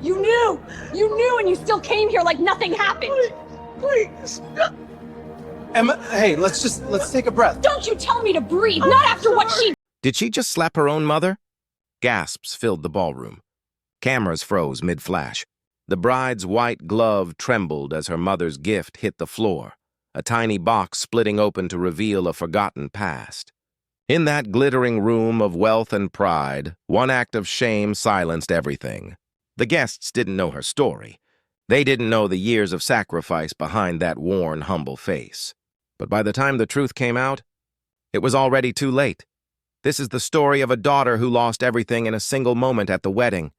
You knew! You knew and you still came here like nothing happened! Please. Emma, hey, let's take a breath. Don't you tell me to breathe, not after what she— Did she just slap her own mother? Gasps filled the ballroom. Cameras froze mid-flash. The bride's white glove trembled as her mother's gift hit the floor, a tiny box splitting open to reveal a forgotten past. In that glittering room of wealth and pride, one act of shame silenced everything. The guests didn't know her story. They didn't know the years of sacrifice behind that worn, humble face. But by the time the truth came out, it was already too late. This is the story of a daughter who lost everything in a single moment at the wedding.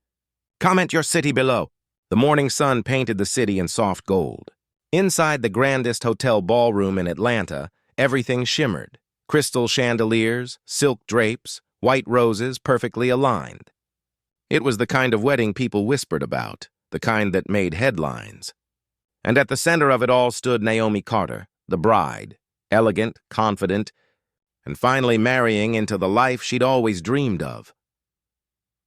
Comment your city below. The morning sun painted the city in soft gold. Inside the grandest hotel ballroom in Atlanta, everything shimmered. Crystal chandeliers, silk drapes, white roses perfectly aligned. It was the kind of wedding people whispered about, the kind that made headlines. And at the center of it all stood Naomi Carter, the bride, elegant, confident, and finally marrying into the life she'd always dreamed of.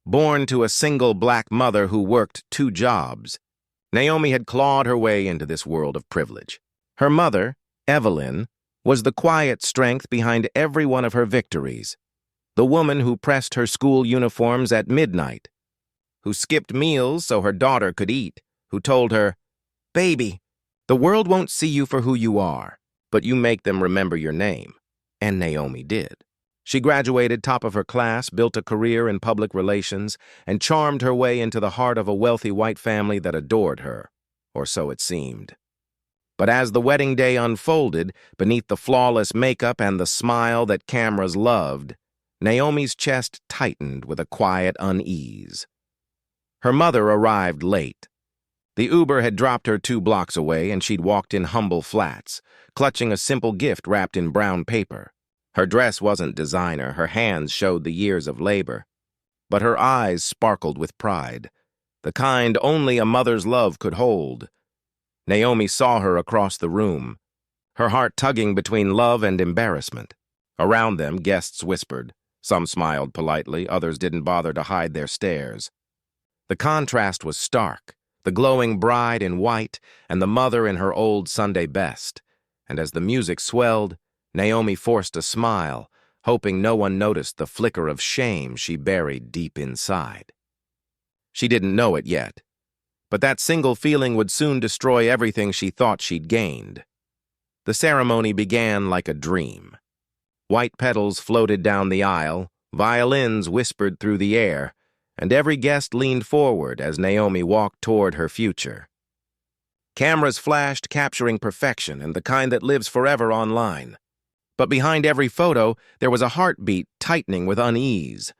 Born to a single black mother who worked 2 jobs, Naomi had clawed her way into this world of privilege. Her mother, Evelyn, was the quiet strength behind every one of her victories, the woman who pressed her school uniforms at midnight, who skipped meals so her daughter could eat, who told her, "Baby, the world won't see you for who you are, but you make them remember your name." And Naomi did. She graduated top of her class, built a career in public relations, and charmed her way into the heart of a wealthy white family that adored her, or so it seemed. But as the wedding day unfolded, beneath the flawless makeup and the smile that cameras loved, Naomi's chest tightened with a quiet unease. Her mother arrived late. The Uber had dropped her 2 blocks away, and she'd walked in humble flats, clutching a simple gift wrapped in brown paper. Her dress wasn't designer, her hands showed the years of labor. But her eyes sparkled with pride, the kind only a mother's love could hold. Naomi saw her across the room, her heart tugging between love and embarrassment. Around them, guests whispered. Some smiled politely, others didn't bother to hide their stares. The contrast was stark, the glowing bride in white and the mother in her old Sunday best. And as the music swelled, Naomi forced a smile, hoping no one noticed the flicker of shame she buried deep inside. She didn't know it yet, but that single feeling would soon destroy everything she thought she'd gained. The ceremony began like a dream. White petals floated down the aisle, violins whispered through the air, and every guest leaned forward as Naomi walked toward her future. Cameras flashed, capturing perfection and the kind that lives forever online. But behind every photo, there was a heartbeat tightening with unease.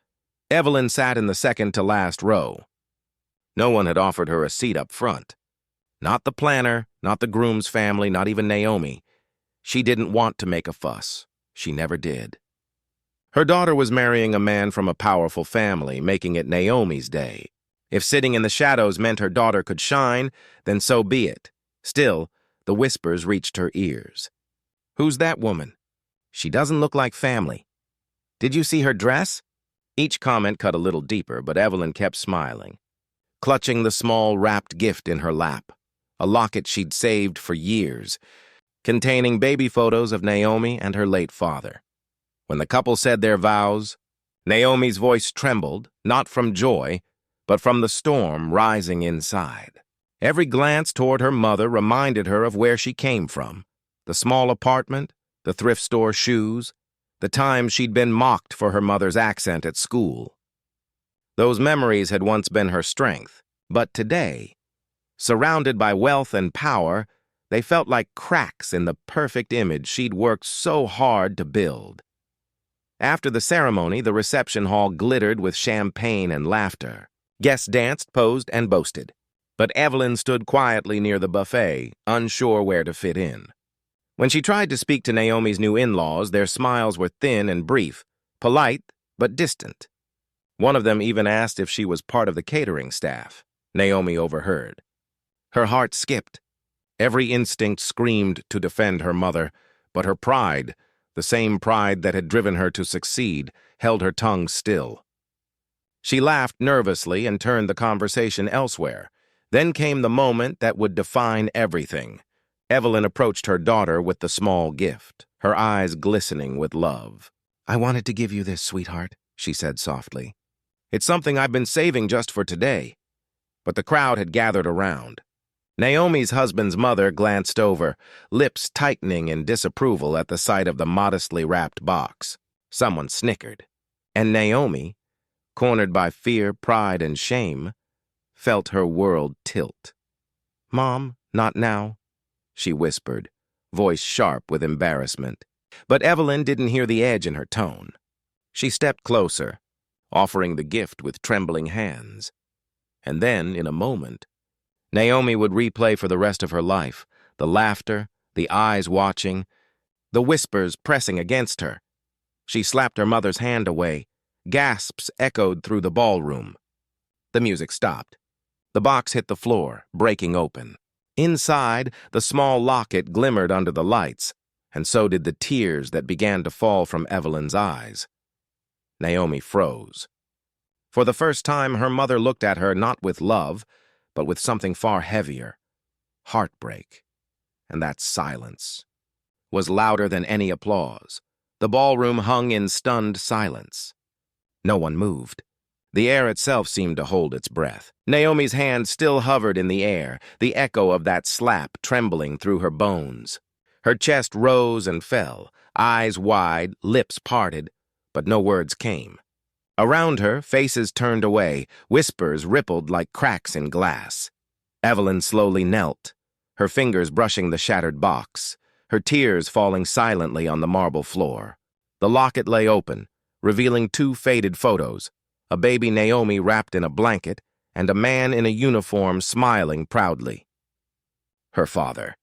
Evelyn sat in the second-to-last row. No one had offered her a seat up front. Not the planner, not the groom's family, not even Naomi. She didn't want to make a fuss. She never did. Her daughter was marrying a man from a powerful family, making it Naomi's day. If sitting in the shadows meant her daughter could shine, then so be it. Still, the whispers reached her ears. "Who's that woman? She doesn't look like family. Did you see her dress?" Each comment cut a little deeper, but Evelyn kept smiling, clutching the small wrapped gift in her lap, a locket she'd saved for years, containing baby photos of Naomi and her late father. When the couple said their vows, Naomi's voice trembled, not from joy, but from the storm rising inside. Every glance toward her mother reminded her of where she came from, the small apartment, the thrift store shoes, the times she'd been mocked for her mother's accent at school. Those memories had once been her strength, but today, surrounded by wealth and power, they felt like cracks in the perfect image she'd worked so hard to build. After the ceremony, the reception hall glittered with champagne and laughter. Guests danced, posed, and boasted. But Evelyn stood quietly near the buffet, unsure where to fit in. When she tried to speak to Naomi's new in-laws, their smiles were thin and brief, polite but distant. One of them even asked if she was part of the catering staff. Naomi overheard. Her heart skipped. Every instinct screamed to defend her mother, but her pride, the same pride that had driven her to succeed, held her tongue still. She laughed nervously and turned the conversation elsewhere. Then came the moment that would define everything. Evelyn approached her daughter with the small gift, her eyes glistening with love. "I wanted to give you this, sweetheart," she said softly. "It's something I've been saving just for today." But the crowd had gathered around. Naomi's husband's mother glanced over, lips tightening in disapproval at the sight of the modestly wrapped box. Someone snickered, and Naomi, cornered by fear, pride, and shame, felt her world tilt. "Mom, not now," she whispered, voice sharp with embarrassment. But Evelyn didn't hear the edge in her tone. She stepped closer, offering the gift with trembling hands. And then, in a moment, Naomi would replay for the rest of her life, the laughter, the eyes watching, the whispers pressing against her. She slapped her mother's hand away. Gasps echoed through the ballroom. The music stopped. The box hit the floor, breaking open. Inside, the small locket glimmered under the lights, and so did the tears that began to fall from Evelyn's eyes. Naomi froze. For the first time, her mother looked at her not with love, but with something far heavier. Heartbreak. And that silence was louder than any applause. The ballroom hung in stunned silence. No one moved. The air itself seemed to hold its breath. Naomi's hand still hovered in the air, the echo of that slap trembling through her bones. Her chest rose and fell, eyes wide, lips parted, but no words came. Around her, faces turned away, whispers rippled like cracks in glass. Evelyn slowly knelt, her fingers brushing the shattered box, her tears falling silently on the marble floor. The locket lay open, revealing 2 faded photos, a baby Naomi wrapped in a blanket and a man in a uniform smiling proudly. Her father.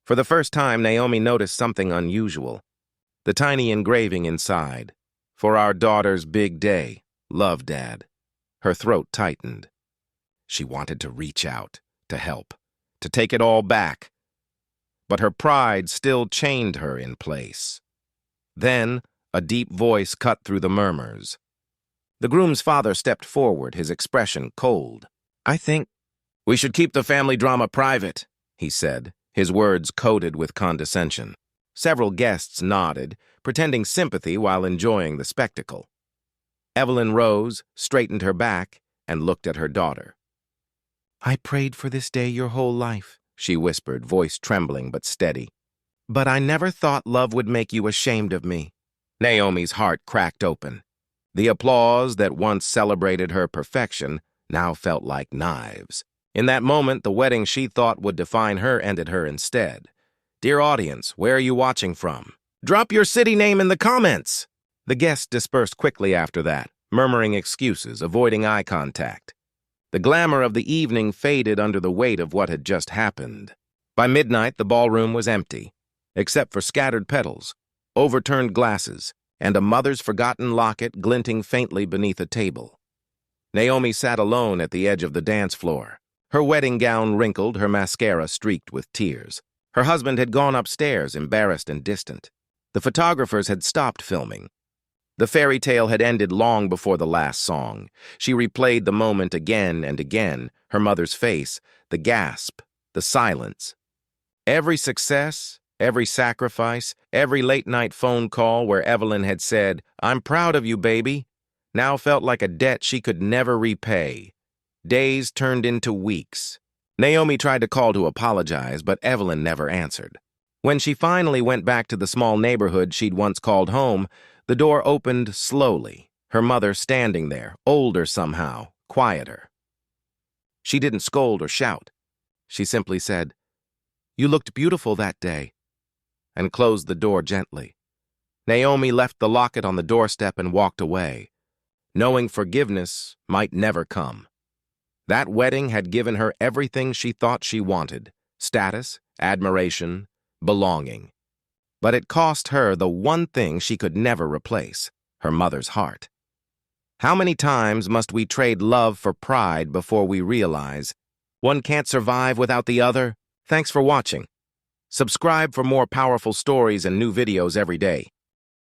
For the first time, Naomi noticed something unusual. The tiny engraving inside. "For our daughter's big day. Love, Dad." Her throat tightened. She wanted to reach out, to help, to take it all back. But her pride still chained her in place. Then, a deep voice cut through the murmurs. The groom's father stepped forward, his expression cold. "I think we should keep the family drama private," he said, his words coated with condescension. Several guests nodded, pretending sympathy while enjoying the spectacle. Evelyn rose, straightened her back, and looked at her daughter. "I prayed for this day your whole life," she whispered, voice trembling but steady. "But I never thought love would make you ashamed of me." Naomi's heart cracked open. The applause that once celebrated her perfection now felt like knives. In that moment, the wedding she thought would define her ended her instead. Dear audience, where are you watching from? Drop your city name in the comments! The guests dispersed quickly after that, murmuring excuses, avoiding eye contact. The glamour of the evening faded under the weight of what had just happened. By midnight, the ballroom was empty, except for scattered petals, overturned glasses, and a mother's forgotten locket glinting faintly beneath a table. Naomi sat alone at the edge of the dance floor. Her wedding gown wrinkled, her mascara streaked with tears. Her husband had gone upstairs, embarrassed and distant. The photographers had stopped filming. The fairy tale had ended long before the last song. She replayed the moment again and again, her mother's face, the gasp, the silence. Every success, every sacrifice, every late-night phone call where Evelyn had said, "I'm proud of you, baby," now felt like a debt she could never repay. Days turned into weeks. Naomi tried to call to apologize, but Evelyn never answered. When she finally went back to the small neighborhood she'd once called home, the door opened slowly, her mother standing there, older somehow, quieter. She didn't scold or shout. She simply said, "You looked beautiful that day," and closed the door gently. Naomi left the locket on the doorstep and walked away, knowing forgiveness might never come. That wedding had given her everything she thought she wanted: status, admiration, belonging. But it cost her the one thing she could never replace: her mother's heart. How many times must we trade love for pride before we realize one can't survive without the other? Thanks for watching. Subscribe for more powerful stories and new videos every day.